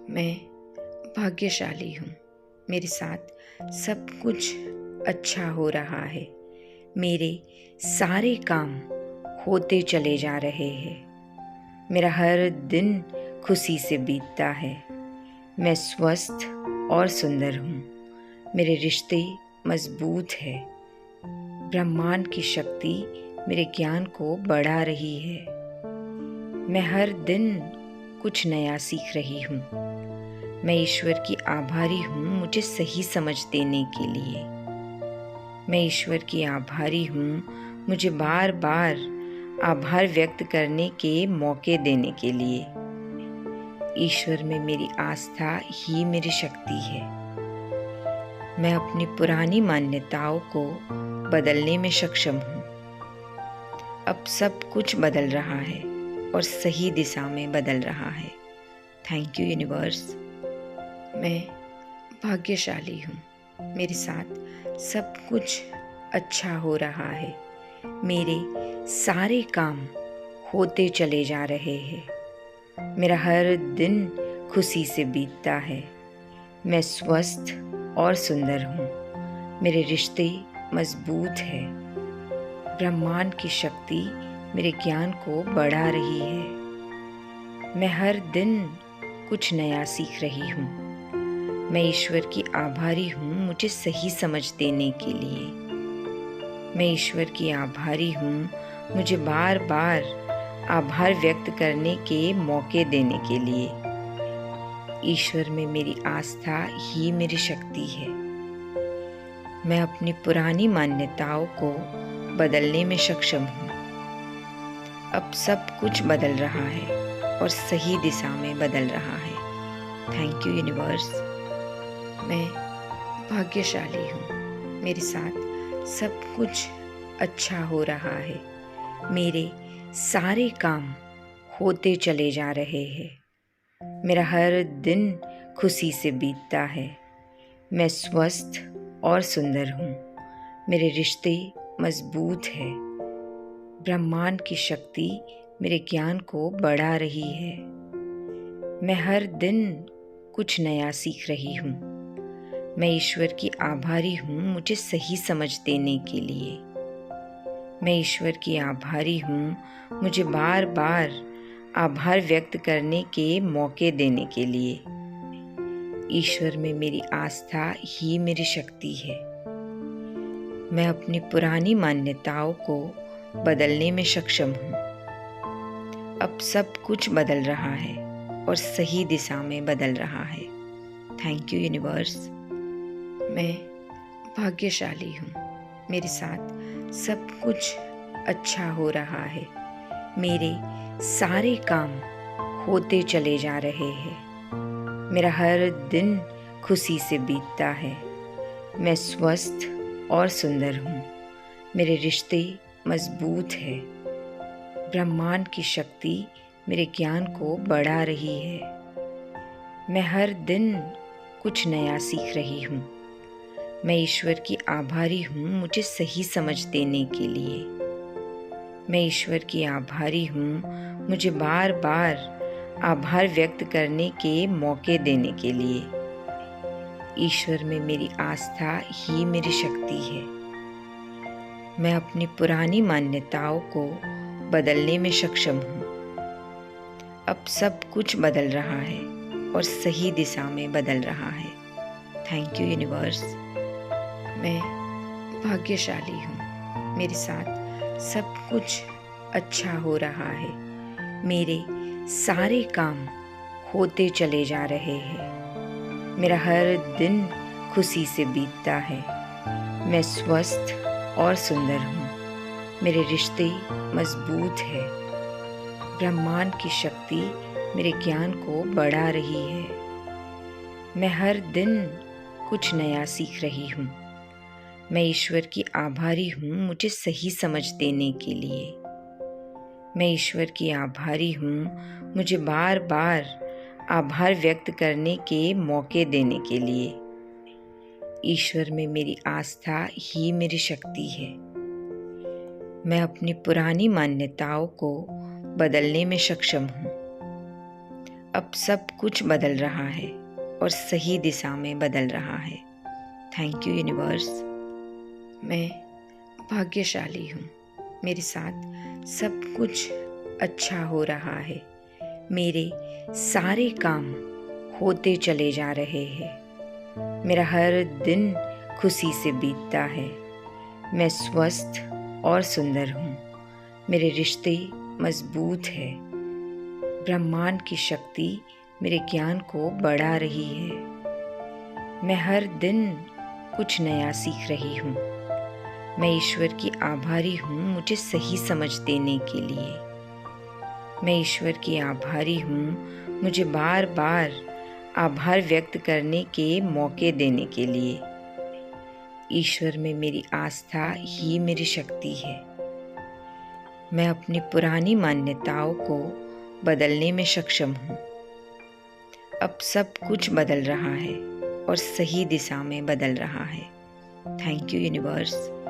मैं भाग्यशाली हूँ। मेरे साथ सब कुछ अच्छा हो रहा है। मेरे सारे काम होते चले जा रहे हैं। मेरा हर दिन खुशी से बीतता है। मैं स्वस्थ और सुंदर हूँ। मेरे रिश्ते मजबूत है। ब्रह्मांड की शक्ति मेरे ज्ञान को बढ़ा रही है। मैं हर दिन कुछ नया सीख रही हूँ। मैं ईश्वर की आभारी हूँ मुझे सही समझ देने के लिए। मैं ईश्वर की आभारी हूँ मुझे बार बार आभार व्यक्त करने के मौके देने के लिए। ईश्वर में मेरी आस्था ही मेरी शक्ति है। मैं अपनी पुरानी मान्यताओं को बदलने में सक्षम हूँ। अब सब कुछ बदल रहा है और सही दिशा में बदल रहा है। Thank you universe. मैं भाग्यशाली हूँ। मेरे साथ सब कुछ अच्छा हो रहा है। मेरे सारे काम होते चले जा रहे हैं। मेरा हर दिन खुशी से बीतता है। मैं स्वस्थ और सुंदर हूँ। मेरे रिश्ते मजबूत है। ब्रह्मांड की शक्ति मेरे ज्ञान को बढ़ा रही है। मैं हर दिन कुछ नया सीख रही हूँ। मैं ईश्वर की आभारी हूँ मुझे सही समझ देने के लिए। मैं ईश्वर की आभारी हूँ मुझे बार बार आभार व्यक्त करने के मौके देने के लिए। ईश्वर में मेरी आस्था ही मेरी शक्ति है। मैं अपनी पुरानी मान्यताओं को बदलने में सक्षम हूँ। अब सब कुछ बदल रहा है और सही दिशा में बदल रहा है। Thank you universe. मैं भाग्यशाली हूँ। मेरे साथ सब कुछ अच्छा हो रहा है। मेरे सारे काम होते चले जा रहे हैं। मेरा हर दिन खुशी से बीतता है। मैं स्वस्थ और सुंदर हूँ। मेरे रिश्ते मजबूत है। ब्रह्मांड की शक्ति मेरे ज्ञान को बढ़ा रही है। मैं हर दिन कुछ नया सीख रही हूँ। मैं ईश्वर की आभारी हूँ मुझे सही समझ देने के लिए। मैं ईश्वर की आभारी हूँ मुझे बार बार आभार व्यक्त करने के मौके देने के लिए। ईश्वर में मेरी आस्था ही मेरी शक्ति है। मैं अपनी पुरानी मान्यताओं को बदलने में सक्षम हूँ। अब सब कुछ बदल रहा है और सही दिशा में बदल रहा है। Thank you universe. मैं भाग्यशाली हूँ। मेरे साथ सब कुछ अच्छा हो रहा है। मेरे सारे काम होते चले जा रहे हैं। मेरा हर दिन खुशी से बीतता है। मैं स्वस्थ और सुंदर हूँ। मेरे रिश्ते मजबूत है। ब्रह्मांड की शक्ति मेरे ज्ञान को बढ़ा रही है। मैं हर दिन कुछ नया सीख रही हूँ। मैं ईश्वर की आभारी हूँ मुझे सही समझ देने के लिए। मैं ईश्वर की आभारी हूँ मुझे बार बार आभार व्यक्त करने के मौके देने के लिए। ईश्वर में मेरी आस्था ही मेरी शक्ति है। मैं अपनी पुरानी मान्यताओं को बदलने में सक्षम हूँ। अब सब कुछ बदल रहा है और सही दिशा में बदल रहा है। Thank you universe. मैं भाग्यशाली हूँ। मेरे साथ सब कुछ अच्छा हो रहा है। मेरे सारे काम होते चले जा रहे हैं। मेरा हर दिन खुशी से बीतता है। मैं स्वस्थ और सुंदर हूँ। मेरे रिश्ते मजबूत है। ब्रह्मांड की शक्ति मेरे ज्ञान को बढ़ा रही है। मैं हर दिन कुछ नया सीख रही हूँ। मैं ईश्वर की आभारी हूँ मुझे सही समझ देने के लिए। मैं ईश्वर की आभारी हूँ मुझे बार बार आभार व्यक्त करने के मौके देने के लिए। ईश्वर में मेरी आस्था ही मेरी शक्ति है। मैं अपनी पुरानी मान्यताओं को बदलने में सक्षम हूँ। अब सब कुछ बदल रहा है और सही दिशा में बदल रहा है। Thank you universe. मैं भाग्यशाली हूँ। मेरे साथ सब कुछ अच्छा हो रहा है। मेरे सारे काम होते चले जा रहे हैं। मेरा हर दिन खुशी से बीतता है। मैं स्वस्थ और सुंदर हूँ। मेरे रिश्ते मजबूत हैं। ब्रह्मांड की शक्ति मेरे ज्ञान को बढ़ा रही है। मैं हर दिन कुछ नया सीख रही हूँ। मैं ईश्वर की आभारी हूँ मुझे सही समझ देने के लिए। मैं ईश्वर की आभारी हूँ मुझे बार बार आभार व्यक्त करने के मौके देने के लिए। ईश्वर में मेरी आस्था ही मेरी शक्ति है। मैं अपनी पुरानी मान्यताओं को बदलने में सक्षम हूँ। अब सब कुछ बदल रहा है और सही दिशा में बदल रहा है। Thank you universe.